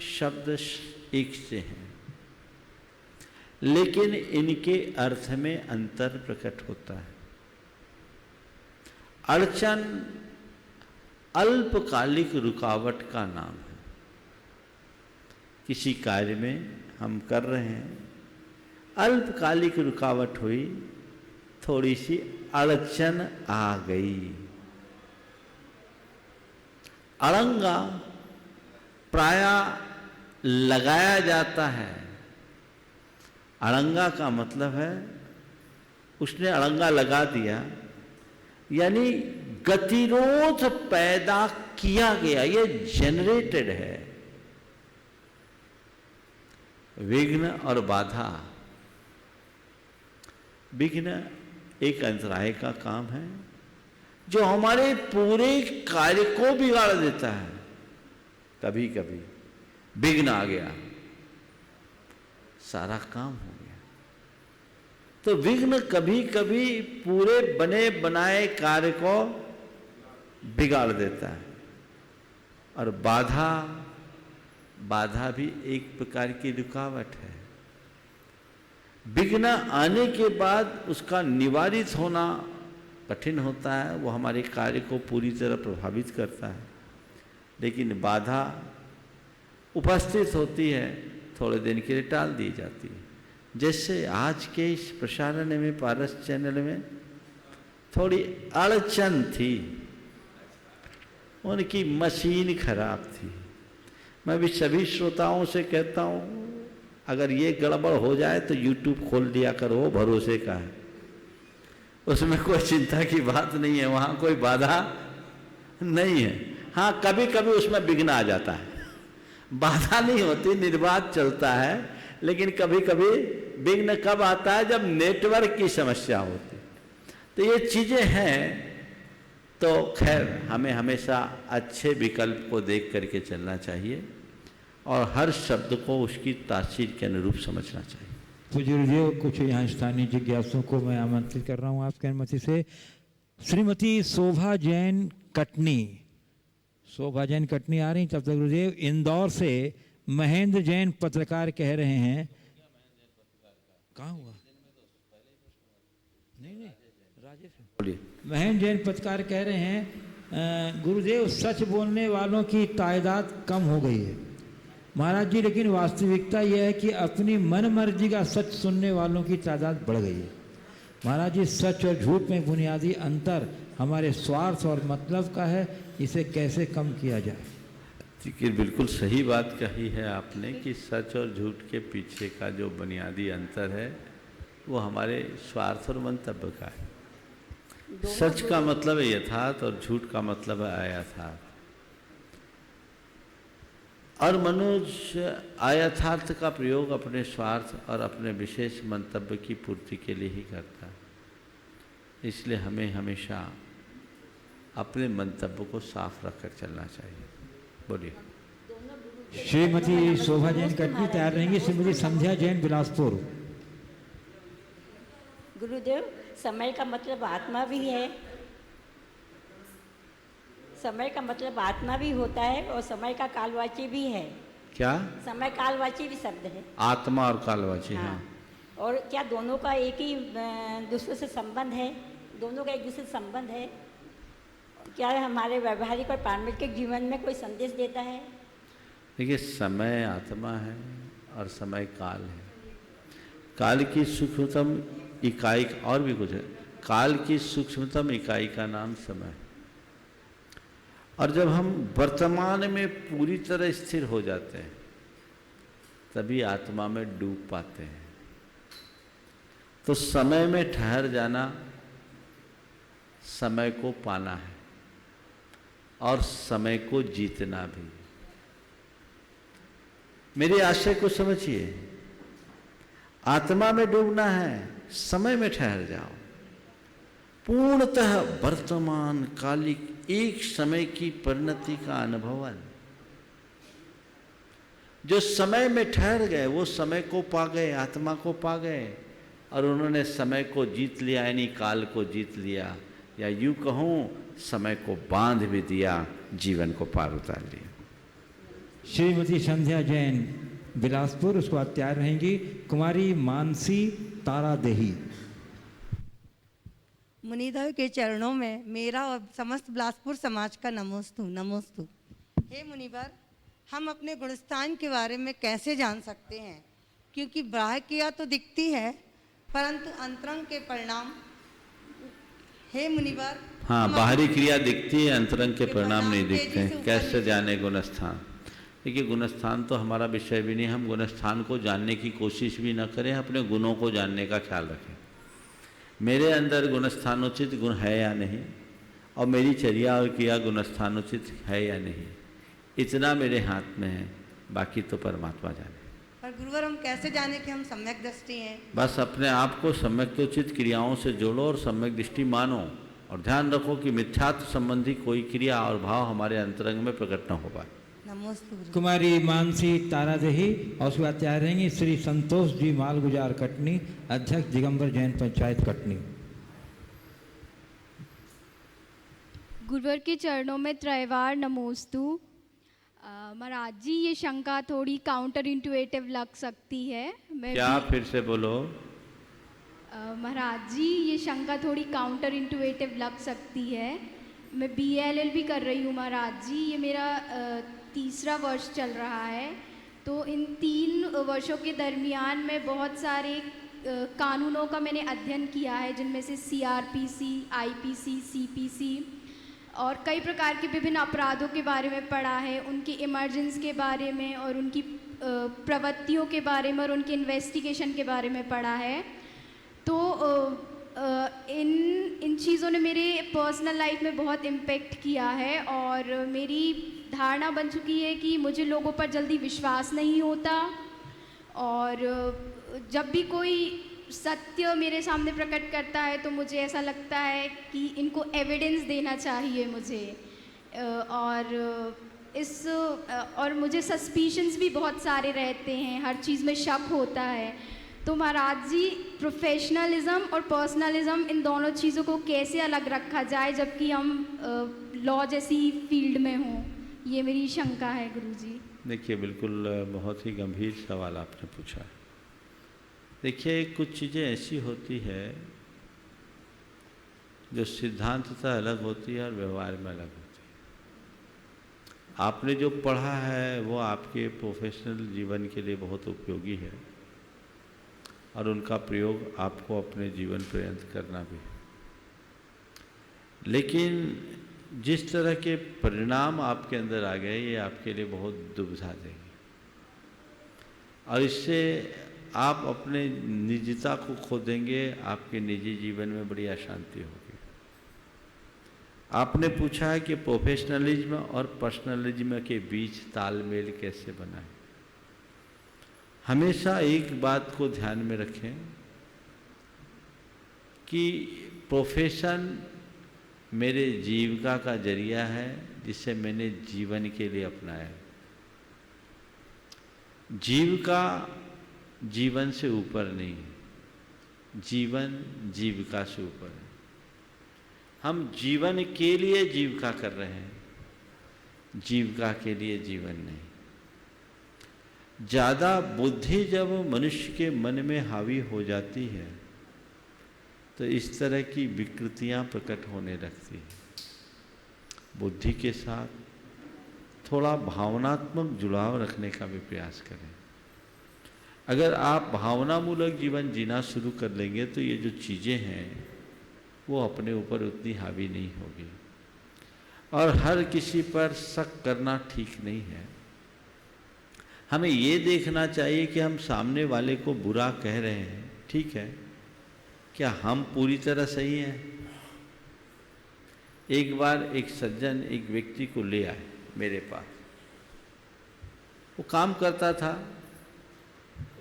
S2: शब्द एक से हैं, लेकिन इनके अर्थ में अंतर प्रकट होता है। अड़चन अल्पकालिक रुकावट का नाम है। किसी कार्य में हम कर रहे हैं, अल्पकालिक रुकावट हुई, थोड़ी सी अड़चन आ गई। अड़ंगा प्रायः लगाया जाता है। अड़ंगा का मतलब है उसने अड़ंगा लगा दिया, यानी गतिरोध पैदा किया गया, ये जनरेटेड है। विघ्न और बाधा, विघ्न एक अंतराय का काम है जो हमारे पूरे कार्य को बिगाड़ देता है। कभी कभी विघ्न आ गया, सारा काम हो गया। तो विघ्न कभी कभी पूरे बने बनाए कार्य को बिगाड़ देता है। और बाधा, बाधा भी एक प्रकार की रुकावट है। विघ्न आने के बाद उसका निवारित होना कठिन होता है, वो हमारे कार्य को पूरी तरह प्रभावित करता है। लेकिन बाधा उपस्थित होती है, थोड़े दिन के लिए टाल दी जाती है। जैसे आज के इस प्रसारण में, पारस चैनल में थोड़ी अड़चन थी, उनकी मशीन खराब थी। मैं भी सभी श्रोताओं से कहता हूँ, अगर ये गड़बड़ हो जाए तो यूट्यूब खोल दिया करो, भरोसे का है, उसमें कोई चिंता की बात नहीं है, वहाँ कोई बाधा नहीं है। हाँ, कभी कभी उसमें विघ्न आ जाता है, बाधा नहीं होती, निर्बाध चलता है, लेकिन कभी कभी विघ्न कब आता है? जब नेटवर्क की समस्या होती। तो ये चीज़ें हैं। तो खैर, हमें हमेशा अच्छे विकल्प को देख करके चलना चाहिए और हर शब्द को उसकी तासीर के अनुरूप समझना चाहिए।
S1: पूज्य गुरुदेव, कुछ यहाँ स्थानीय जिज्ञासुओं को मैं आमंत्रित कर रहा हूँ आपके अनुमति से। श्रीमती शोभा जैन कटनी, शोभा जैन कटनी आ रही। तब तक गुरुदेव, इंदौर से महेंद्र जैन पत्रकार कह रहे हैं, कहाँ हुआ? नहीं, राजेश
S2: बोलिए।
S1: महेंद्र जैन पत्रकार कह रहे हैं, गुरुदेव सच बोलने वालों की तादाद कम हो गई है महाराज जी, लेकिन वास्तविकता यह है कि अपनी मन मर्जी का सच सुनने वालों की तादाद बढ़ गई है महाराज जी। सच और झूठ में बुनियादी अंतर हमारे स्वार्थ और मतलब का है, इसे कैसे कम किया जाए?
S2: देखिए, बिल्कुल सही बात कही है आपने कि सच और झूठ के पीछे का जो बुनियादी अंतर है वो हमारे स्वार्थ और मंतव्य का है। सच का मतलब है यथार्थ और झूठ का मतलब है अयथार्थ। और मनुष्य अयथार्थ का प्रयोग अपने स्वार्थ और अपने विशेष मंतव्य की पूर्ति के लिए ही करता है। इसलिए हमें हमेशा अपने मंतव्य को साफ रखकर चलना चाहिए। बोलिए।
S1: श्रीमती शोभा जैन कटनी तैयार रहेंगी। श्रीमती संध्या जैन बिलासपुर।
S3: गुरुदेव, समय का मतलब आत्मा भी है, समय का मतलब आत्मा भी होता है और समय का कालवाची भी है।
S2: क्या? समय
S3: कालवाची भी शब्द है,
S2: आत्मा और कालवाची। हाँ।
S3: और क्या दोनों का एक ही दूसरे से संबंध है? दोनों का एक दूसरे से संबंध है? क्या हमारे व्यवहारिक और पारंपरिक जीवन में कोई संदेश देता है?
S2: देखिए, समय आत्मा है और समय काल है। काल की सूक्ष्मतम इकाई, और भी कुछ है, काल की सूक्ष्मतम इकाई का नाम समय। और जब हम वर्तमान में पूरी तरह स्थिर हो जाते हैं तभी आत्मा में डूब पाते हैं। तो समय में ठहर जाना समय को पाना है और समय को जीतना भी। मेरे आशय को समझिए, आत्मा में डूबना है, समय में ठहर जाओ। पूर्णतः वर्तमान कालिक एक समय की परिणति का अनुभवन। जो समय में ठहर गए वो समय को पा गए, आत्मा को पा गए, और उन्होंने समय को जीत लिया, यानी काल को जीत लिया, या यूं कहूं समय को बांध भी दिया, जीवन को पार उतार लिया।
S1: श्रीमती संध्या जैन बिलासपुर, उसको बाद तैयार रहेंगी कुमारी मानसी तारा देही।
S4: मुनिदेव के चरणों में मेरा और समस्त बिलासपुर समाज का नमोस्तु नमोस्तु। हे मुनिवर, हम अपने गुणस्थान के बारे में कैसे जान सकते हैं? क्योंकि बाह्य क्रिया तो दिखती है परंतु अंतरंग के परिणाम। हे मुनिवर,
S2: हाँ, बाहरी क्रिया दिखती है, अंतरंग के परिणाम नहीं दिखते हैं। कैसे जाने गुणस्थान? देखिए, गुणस्थान तो हमारा विषय भी नहीं, हम गुणस्थान को जानने की कोशिश भी न करें, अपने गुणों को जानने का ख्याल रखें। मेरे अंदर गुणस्थानोचित गुण है या नहीं, और मेरी चर्या और क्रिया गुणस्थानोचित है या नहीं, इतना मेरे हाथ में है, बाकी तो परमात्मा जाने।
S4: पर गुरुवर, हम कैसे जाने कि हम सम्यक दृष्टि हैं?
S2: बस अपने आप को सम्यक्तोचित क्रियाओं से जोड़ो और सम्यक दृष्टि मानो, और ध्यान रखो कि मिथ्यात्व संबंधी कोई क्रिया और भाव हमारे अंतरंग में प्रकट न हो पाए।
S1: कुमारी मानसी तारा देही, और उसके बाद तैयार रहेंगी श्री संतोष जी मालगुजार कटनी, अध्यक्ष दिगंबर जैन पंचायत कटनी।
S5: गुरुवर के चरणों में त्रैवार नमोस्तु। महाराज जी, ये शंका थोड़ी काउंटर इंटुएटिव लग सकती है।
S2: क्या? फिर से बोलो।
S5: महाराज जी, ये शंका थोड़ी काउंटर इंटुएटिव लग सकती है। मैं BA-LLB कर रही हूँ महाराज जी, ये मेरा तीसरा वर्ष चल रहा है। तो इन 3 वर्षों के दरमियान में बहुत सारे कानूनों का मैंने अध्ययन किया है, जिनमें से CRPC, IPC, CPC और कई प्रकार के विभिन्न अपराधों के बारे में पढ़ा है, उनके इमर्जेंस के बारे में और उनकी प्रवृत्तियों के बारे में और उनके इन्वेस्टिगेशन के बारे में पढ़ा है। तो इन चीज़ों ने मेरे पर्सनल लाइफ में बहुत इम्पेक्ट किया है और मेरी धारणा बन चुकी है कि मुझे लोगों पर जल्दी विश्वास नहीं होता और जब भी कोई सत्य मेरे सामने प्रकट करता है तो मुझे ऐसा लगता है कि इनको एविडेंस देना चाहिए मुझे और मुझे सस्पिशंस भी बहुत सारे रहते हैं, हर चीज़ में शक होता है। तो महाराज जी, प्रोफेशनलिज्म और पर्सनलिज्म इन दोनों चीज़ों को कैसे अलग रखा जाए जबकि हम लॉ जैसी फील्ड में हों, ये मेरी शंका है गुरुजी।
S2: देखिए, बिल्कुल बहुत ही गंभीर सवाल आपने पूछा। देखिए, कुछ चीज़ें ऐसी होती है जो सिद्धांततः अलग होती है और व्यवहार में अलग होती है। आपने जो पढ़ा है वो आपके प्रोफेशनल जीवन के लिए बहुत उपयोगी है और उनका प्रयोग आपको अपने जीवन पर्यंत करना भी है, लेकिन जिस तरह के परिणाम आपके अंदर आ गए ये आपके लिए बहुत दुविधा देंगे और इससे आप अपने निजता को खो देंगे, आपके निजी जीवन में बड़ी अशांति होगी। आपने पूछा है कि प्रोफेशनलिज्म और पर्सनलिज्म के बीच तालमेल कैसे बनाएं। हमेशा एक बात को ध्यान में रखें कि प्रोफेशन मेरे जीविका का जरिया है जिसे मैंने जीवन के लिए अपनाया है। जीविका जीवन से ऊपर नहीं है, जीवन जीविका से ऊपर है। हम जीवन के लिए जीविका कर रहे हैं, जीविका के लिए जीवन नहीं। ज़्यादा बुद्धि जब मनुष्य के मन में हावी हो जाती है तो इस तरह की विकृतियां प्रकट होने लगती हैं। बुद्धि के साथ थोड़ा भावनात्मक जुड़ाव रखने का भी प्रयास करें। अगर आप भावनामूलक जीवन जीना शुरू कर लेंगे तो ये जो चीज़ें हैं वो अपने ऊपर उतनी हावी नहीं होगी और हर किसी पर शक करना ठीक नहीं है। हमें ये देखना चाहिए कि हम सामने वाले को बुरा कह रहे हैं, ठीक है, क्या हम पूरी तरह सही हैं? एक बार एक सज्जन एक व्यक्ति को ले आए मेरे पास। वो काम करता था,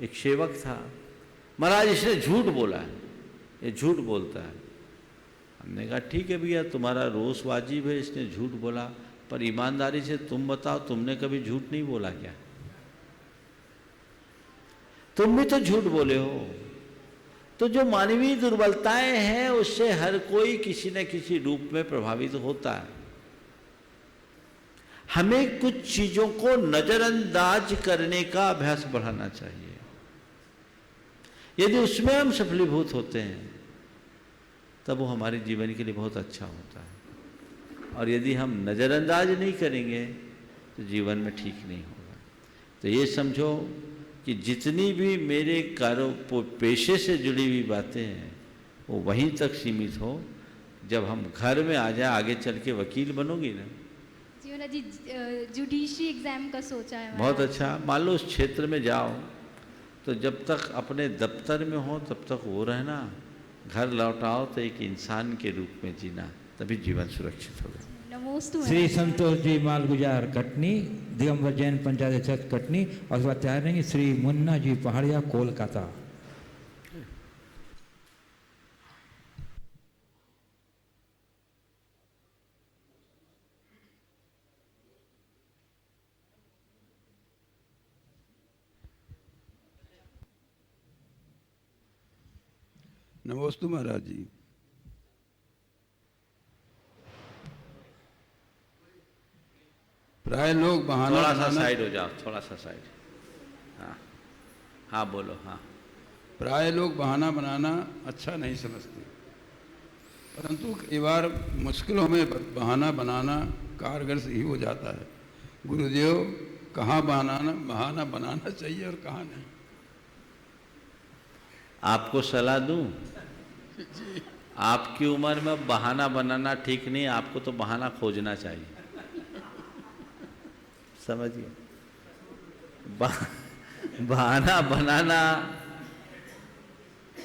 S2: एक सेवक था। महाराज, इसने झूठ बोला है, ये झूठ बोलता है। हमने कहा ठीक है भैया, तुम्हारा रोष वाजिब है, इसने झूठ बोला, पर ईमानदारी से तुम बताओ, तुमने कभी झूठ नहीं बोला क्या? तुम भी तो झूठ बोले हो। तो जो मानवीय दुर्बलताएं हैं उससे हर कोई किसी न किसी रूप में प्रभावित होता है। हमें कुछ चीजों को नजरअंदाज करने का अभ्यास बढ़ाना चाहिए। यदि उसमें हम सफलीभूत होते हैं तब वो हमारे जीवन के लिए बहुत अच्छा होता है और यदि हम नजरअंदाज नहीं करेंगे तो जीवन में ठीक नहीं होगा। तो ये समझो कि जितनी भी मेरे पेशे से जुड़ी हुई बातें हैं वो वहीं तक सीमित हो। जब हम घर में आ जाए, आगे चल के वकील बनोगी ना
S5: जी, जुडिशरी एग्जाम का सोचा है।
S2: बहुत अच्छा। मान लो उस क्षेत्र में जाओ तो जब तक अपने दफ्तर में हो तब तक वो रहना, घर लौटाओ तो एक इंसान के रूप में जीना, तभी जीवन सुरक्षित होगा।
S1: श्री संतोष जी मालगुजार कटनी, दिगंबर जैन पंचायत अध्यक्ष कटनी, और उसके तैयार रहेंगे श्री मुन्ना जी पहाड़िया कोलकाता।
S6: नमोस्तु महाराज जी। प्राय लोग बहाना,
S2: थोड़ा सा साइड हो जाओ, थोड़ा सा साइड। हाँ हाँ, बोलो। हाँ,
S6: प्राय लोग बहाना बनाना अच्छा नहीं समझते, परंतु कई बार मुश्किलों में बहाना बनाना कारगर से ही हो जाता है। गुरुदेव, कहाँ बहाना बनाना चाहिए और कहाँ नहीं?
S2: आपको सलाह दूं? आपकी उम्र में बहाना बनाना ठीक नहीं, आपको तो बहाना खोजना चाहिए। समझिए, बहाना बनाना,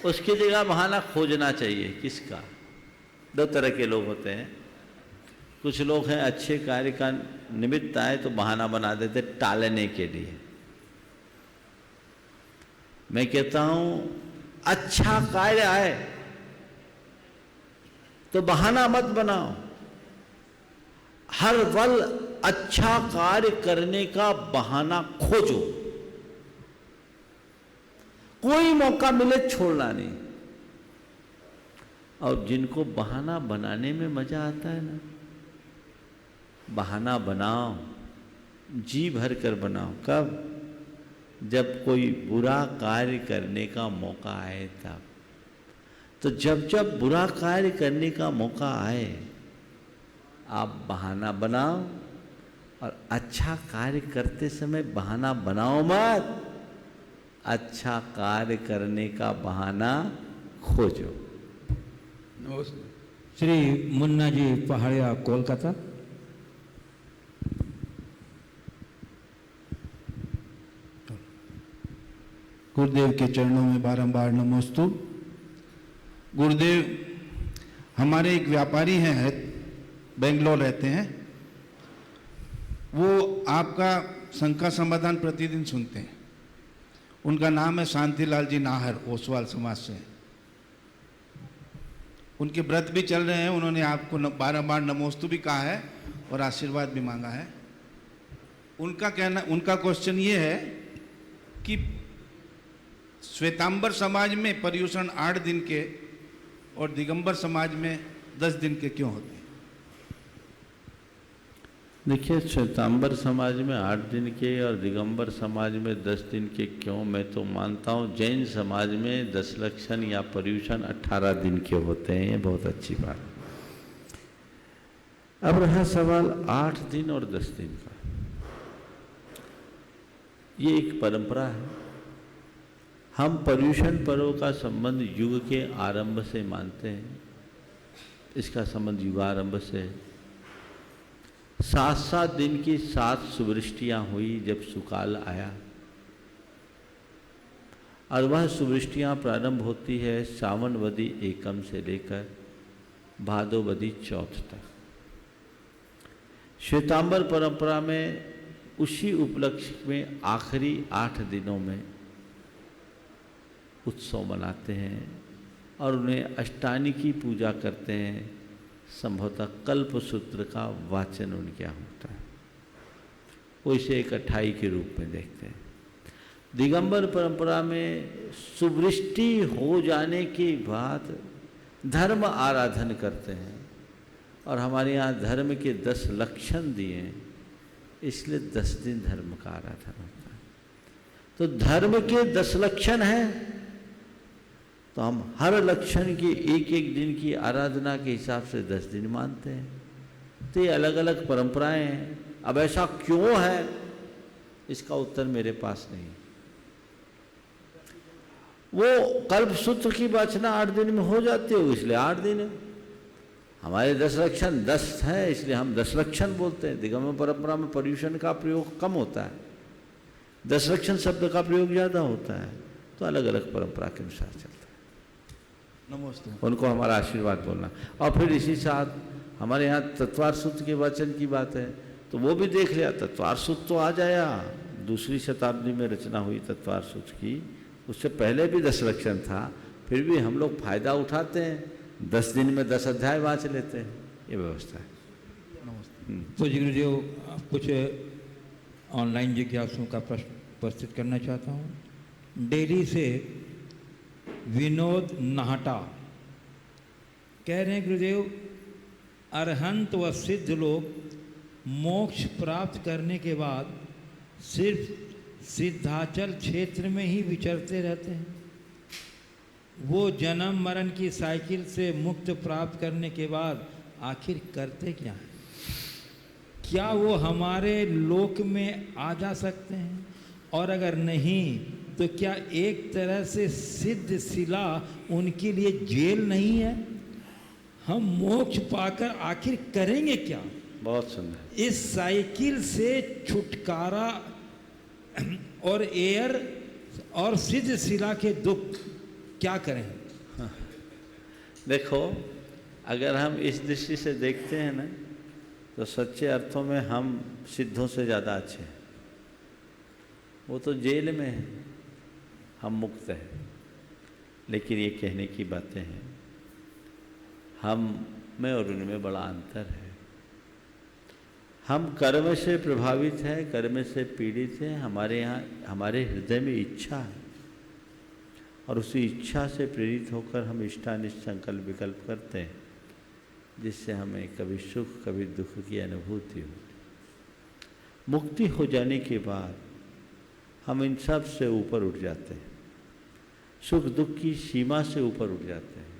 S2: उसकी जगह बहाना खोजना चाहिए। किसका? दो तरह के लोग होते हैं। कुछ लोग हैं अच्छे कार्य का निमित्त आए तो बहाना बना देते टालने के लिए। मैं कहता हूं अच्छा कार्य आए तो बहाना मत बनाओ, हर पल अच्छा कार्य करने का बहाना खोजो। कोई मौका मिले छोड़ना नहीं। और जिनको बहाना बनाने में मजा आता है ना, बहाना बनाओ, जी भर कर बनाओ। कब? जब कोई बुरा कार्य करने का मौका आए तब। तो जब जब बुरा कार्य करने का मौका आए आप बहाना बनाओ, और अच्छा कार्य करते समय बहाना बनाओ मत, अच्छा कार्य करने का बहाना खोजो।
S6: नमस्ते।
S1: श्री मुन्ना जी पहाड़िया, कोलकाता।
S7: गुरुदेव के चरणों में बारंबार नमोस्तु। गुरुदेव, हमारे एक व्यापारी हैं, बेंगलोर रहते हैं, वो आपका शंका समाधान प्रतिदिन सुनते हैं। उनका नाम है शांतिलाल जी नाहर, ओसवाल समाज से। उनके व्रत भी चल रहे हैं। उन्होंने आपको बारंबार नमोस्तु भी कहा है और आशीर्वाद भी मांगा है। उनका क्वेश्चन ये है कि श्वेतांबर समाज में पर्युषण 8 दिन के और दिगंबर समाज में 10 दिन के क्यों होते हैं?
S2: देखिए, श्वेतांबर समाज में 8 दिन के और दिगंबर समाज में 10 दिन के क्यों, मैं तो मानता हूँ जैन समाज में 10 लक्षण या पर्युषण 18 दिन के होते हैं। ये बहुत अच्छी बात। अब रहा सवाल 8 दिन और 10 दिन का। ये एक परंपरा है। हम पर्युषण पर्व का संबंध युग के आरंभ से मानते हैं। इसका संबंध युगारंभ से है। 7-7 दिन की 7 सुवृष्टियां हुई जब सुकाल आया, और वह सुवृष्टियां प्रारंभ होती है सावनवदी एकम से लेकर भादोवदी चौथ तक। श्वेतांबर परंपरा में उसी उपलक्ष्य में आखिरी 8 दिनों में उत्सव मनाते हैं और उन्हें अष्टानी की पूजा करते हैं। संभवतः कल्प सूत्र का वाचन उनके यहाँ होता है। वो इसे एक अट्ठाई के रूप में देखते हैं। दिगंबर परंपरा में सुवृष्टि हो जाने के बाद धर्म आराधन करते हैं, और हमारे यहाँ धर्म के 10 लक्षण दिए हैं, इसलिए 10 दिन धर्म का आराधन होता है। तो धर्म के 10 लक्षण हैं, तो हम हर लक्षण की एक एक दिन की आराधना के हिसाब से 10 दिन मानते हैं। तो ये अलग अलग परंपराएं हैं। अब ऐसा क्यों है, इसका उत्तर मेरे पास नहीं। वो कल्पसूत्र की वाचना 8 दिन में हो जाती है, इसलिए 8 दिन है। हमारे 10 लक्षण 10 है, इसलिए हम 10 लक्षण बोलते हैं। दिगंबर परंपरा में पर्युषण का प्रयोग कम होता है, 10 लक्षण शब्द का प्रयोग ज़्यादा होता है। तो अलग अलग परंपरा के अनुसार चलता है।
S7: नमस्ते।
S2: उनको हमारा आशीर्वाद बोलना। और फिर इसी साथ हमारे यहाँ तत्वार सूत्र के वचन की बात है, तो वो भी देख लिया। तत्वार सूत्र तो आ जाया, 2री शताब्दी में रचना हुई तत्वार सूत्र की। उससे पहले भी 10 लक्षण था, फिर भी हम लोग फायदा उठाते हैं, 10 दिन में 10 अध्याय वाँच लेते हैं। ये व्यवस्था है।
S1: तो जी गुरुदेव, कुछ ऑनलाइन जिज्ञासुओं का प्रश्न उपस्थित करना चाहता हूँ। दिल्ली से विनोद नाहटा कह रहे हैं, गुरुदेव अरहंत व सिद्ध लोग मोक्ष प्राप्त करने के बाद सिर्फ सिद्धाचल क्षेत्र में ही विचरते रहते हैं। वो जन्म मरण की साइकिल से मुक्त प्राप्त करने के बाद आखिर करते क्या हैं? क्या वो हमारे लोक में आ जा सकते हैं? और अगर नहीं तो क्या एक तरह से सिद्ध शिला उनके लिए जेल नहीं है? हम मोक्ष पाकर आखिर करेंगे क्या?
S2: बहुत सुंदर।
S1: इस साइकिल से छुटकारा और एयर और सिद्ध शिला के दुख क्या करें?
S2: देखो, अगर हम इस दृष्टि से देखते हैं ना, तो सच्चे अर्थों में हम सिद्धों से ज़्यादा अच्छे हैं। वो तो जेल में है, हम मुक्त हैं। लेकिन ये कहने की बातें हैं, हम में और उनमें बड़ा अंतर है। हम कर्म से प्रभावित हैं, कर्म से पीड़ित हैं। हमारे यहाँ, हमारे हृदय में इच्छा है, और उसी इच्छा से प्रेरित होकर हम इष्टानिष्ट संकल्प विकल्प करते हैं, जिससे हमें कभी सुख कभी दुख की अनुभूति होती। मुक्ति हो जाने के बाद हम इन सब से ऊपर उठ जाते हैं, सुख दुख की सीमा से ऊपर उठ जाते हैं,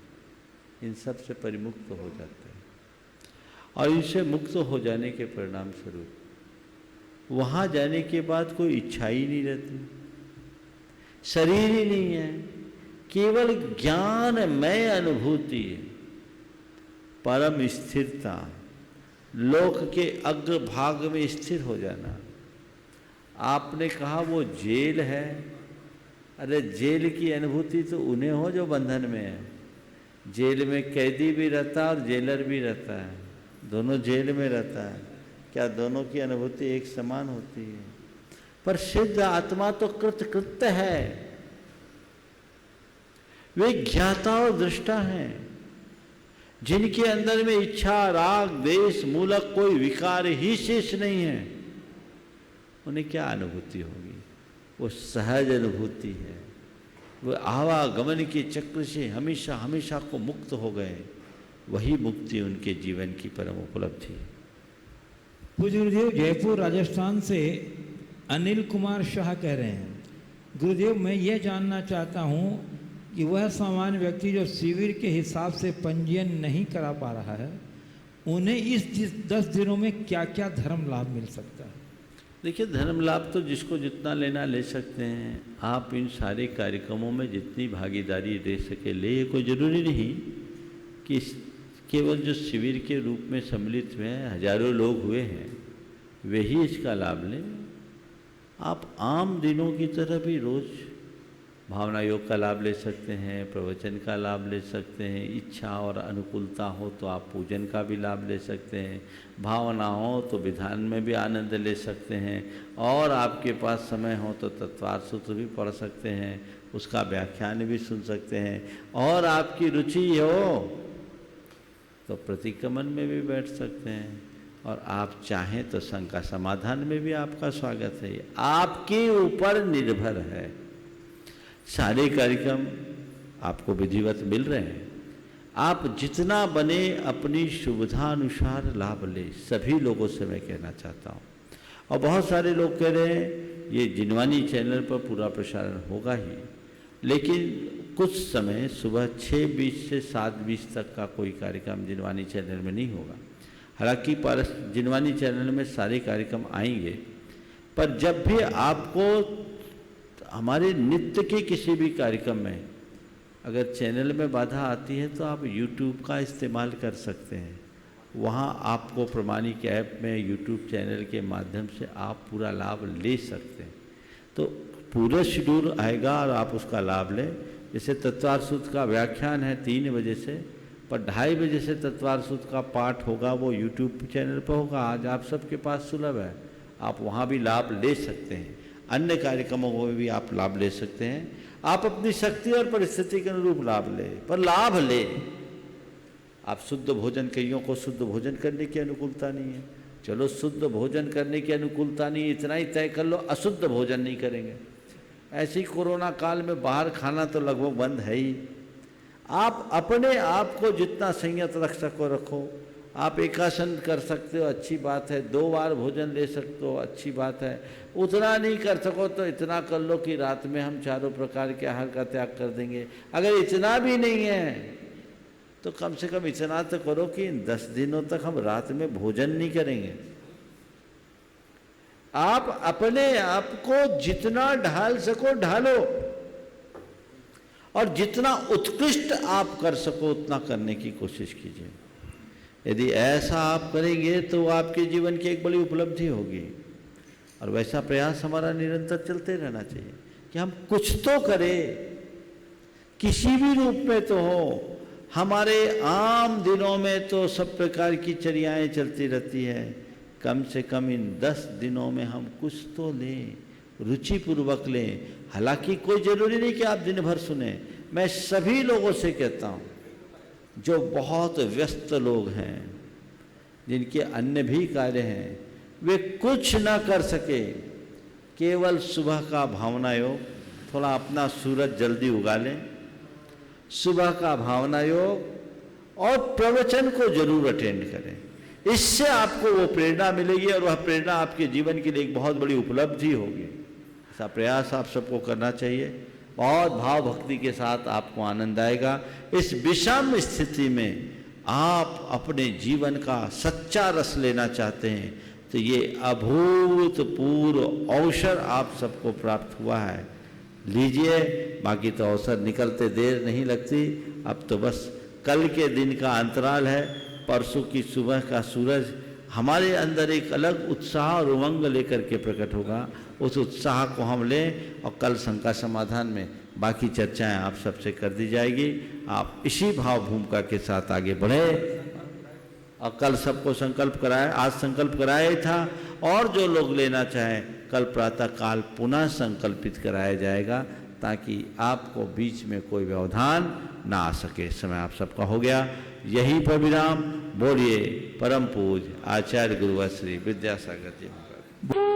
S2: इन सब से परिमुक्त हो जाते हैं। और इनसे मुक्त हो जाने के परिणाम स्वरूप वहाँ जाने के बाद कोई इच्छा ही नहीं रहती, शरीर ही नहीं है, केवल ज्ञानमय अनुभूति है, परम स्थिरता, लोक के अग्रभाग में स्थिर हो जाना। आपने कहा वो जेल है, अरे जेल की अनुभूति तो उन्हें हो जो बंधन में है। जेल में कैदी भी रहता है और जेलर भी रहता है, दोनों जेल में रहता है। क्या दोनों की अनुभूति एक समान होती है? पर सिद्ध आत्मा तो कृतकृत्य है, वे ज्ञाता और दृष्टा हैं, जिनके अंदर में इच्छा राग द्वेष मूलक कोई विकार ही शेष नहीं है। उन्हें क्या अनुभूति होगी? वो सहज अनुभूति है। वो आवागमन के चक्र से हमेशा हमेशा को मुक्त हो गए। वही मुक्ति उनके जीवन की परम उपलब्धि है।
S1: पूज्य गुरुदेव, जयपुर राजस्थान से अनिल कुमार शाह कह रहे हैं, गुरुदेव मैं ये जानना चाहता हूँ कि वह सामान्य व्यक्ति जो शिविर के हिसाब से पंजीयन नहीं करा पा रहा है, उन्हें इस 10 दिनों में क्या क्या धर्म लाभ मिल सकता है?
S2: देखिए, धर्म लाभ तो जिसको जितना लेना ले सकते हैं। आप इन सारे कार्यक्रमों में जितनी भागीदारी दे सके ले। कोई ज़रूरी नहीं कि केवल जो शिविर के रूप में सम्मिलित हुए हैं, हजारों लोग हुए हैं, वे ही इसका लाभ लें। आप आम दिनों की तरह भी रोज़ भावना योग का लाभ ले सकते हैं, प्रवचन का लाभ ले सकते हैं। इच्छा और अनुकूलता हो तो आप पूजन का भी लाभ ले सकते हैं। भावना हो तो विधान में भी आनंद ले सकते हैं, और आपके पास समय हो तो तत्वार्थ सूत्र भी पढ़ सकते हैं, उसका व्याख्यान भी सुन सकते हैं। और आपकी रुचि हो तो प्रतिक्रमण में भी बैठ सकते हैं, और आप चाहें तो संघ का समाधान में भी आपका स्वागत है। आपके ऊपर निर्भर है। सारे कार्यक्रम आपको विधिवत मिल रहे हैं। आप जितना बने अपनी सुविधा अनुसार लाभ ले, सभी लोगों से मैं कहना चाहता हूँ। और बहुत सारे लोग कह रहे हैं ये जिनवानी चैनल पर पूरा प्रसारण होगा ही, लेकिन कुछ समय सुबह 6:20 से 7:20 तक का कोई कार्यक्रम जिनवानी चैनल में नहीं होगा। हालांकि जिनवानी चैनल में सारे कार्यक्रम आएंगे, पर जब भी आपको हमारे नित्य के किसी भी कार्यक्रम में अगर चैनल में बाधा आती है तो आप YouTube का इस्तेमाल कर सकते हैं। वहाँ आपको प्रमाणिक ऐप में YouTube चैनल के माध्यम से आप पूरा लाभ ले सकते हैं। तो पूरा शेड्यूल आएगा और आप उसका लाभ लें। जैसे तत्वार्थ सूत्र का व्याख्यान है 3 बजे से, पर 2:30 बजे से तत्वार्थ सूत्र का पाठ होगा, वो YouTube चैनल पर होगा। आज आप सबके पास सुलभ है, आप वहाँ भी लाभ ले सकते हैं। अन्य कार्यक्रमों में भी आप लाभ ले सकते हैं। आप अपनी शक्ति और परिस्थिति के अनुरूप लाभ ले, पर लाभ ले। आप शुद्ध भोजन, कईयों को शुद्ध भोजन करने की अनुकूलता नहीं है, चलो शुद्ध भोजन करने की अनुकूलता नहीं, इतना ही तय कर लो अशुद्ध भोजन नहीं करेंगे। ऐसे ही कोरोना काल में बाहर खाना तो लगभग बंद है ही। आप अपने आप को जितना संयत रख सको रखो। आप एकासन कर सकते हो, अच्छी बात है। 2 बार भोजन ले सकते हो, अच्छी बात है। उतना नहीं कर सको तो इतना कर लो कि रात में हम 4 प्रकार के आहार का त्याग कर देंगे। अगर इतना भी नहीं है तो कम से कम इतना तो करो कि इन 10 दिनों तक हम रात में भोजन नहीं करेंगे। आप अपने आप को जितना ढाल सको ढालो, और जितना उत्कृष्ट आप कर सको उतना करने की कोशिश कीजिए। यदि ऐसा आप करेंगे तो आपके जीवन की एक बड़ी उपलब्धि होगी, और वैसा प्रयास हमारा निरंतर चलते रहना चाहिए। कि हम कुछ तो करें, किसी भी रूप में तो हो। हमारे आम दिनों में तो सब प्रकार की चर्याएं चलती रहती है, कम से कम इन 10 दिनों में हम कुछ तो लें, रुचिपूर्वक लें। हालांकि कोई ज़रूरी नहीं कि आप दिन भर सुने। मैं सभी लोगों से कहता हूँ जो बहुत व्यस्त लोग हैं, जिनके अन्य भी कार्य हैं, वे कुछ ना कर सके, केवल सुबह का भावना योग, थोड़ा अपना सूरज जल्दी उगा लें, सुबह का भावना योग और प्रवचन को जरूर अटेंड करें। इससे आपको वो प्रेरणा मिलेगी और वह प्रेरणा आपके जीवन के लिए एक बहुत बड़ी उपलब्धि होगी। ऐसा प्रयास आप सबको करना चाहिए। बहुत भाव भक्ति के साथ आपको आनंद आएगा। इस विषम स्थिति में आप अपने जीवन का सच्चा रस लेना चाहते हैं तो ये अभूतपूर्व अवसर आप सबको प्राप्त हुआ है, लीजिए। बाकी तो अवसर निकलते देर नहीं लगती। अब तो बस कल के दिन का अंतराल है, परसों की सुबह का सूरज हमारे अंदर एक अलग उत्साह और उमंग लेकर के प्रकट होगा। उस उत्साह को हम लें और कल शंका समाधान में बाकी चर्चाएं आप सबसे कर दी जाएगी। आप इसी भाव भूमिका के साथ आगे बढ़े और कल सबको संकल्प कराए। आज संकल्प कराया ही था और जो लोग लेना चाहें कल प्रातः काल पुनः संकल्पित कराया जाएगा, ताकि आपको बीच में कोई व्यवधान ना आ सके। समय आप सबका हो गया, यही पर विराम। बोलिए परम पूज्य आचार्य गुरुवर श्री विद्यासागर जी महाराज।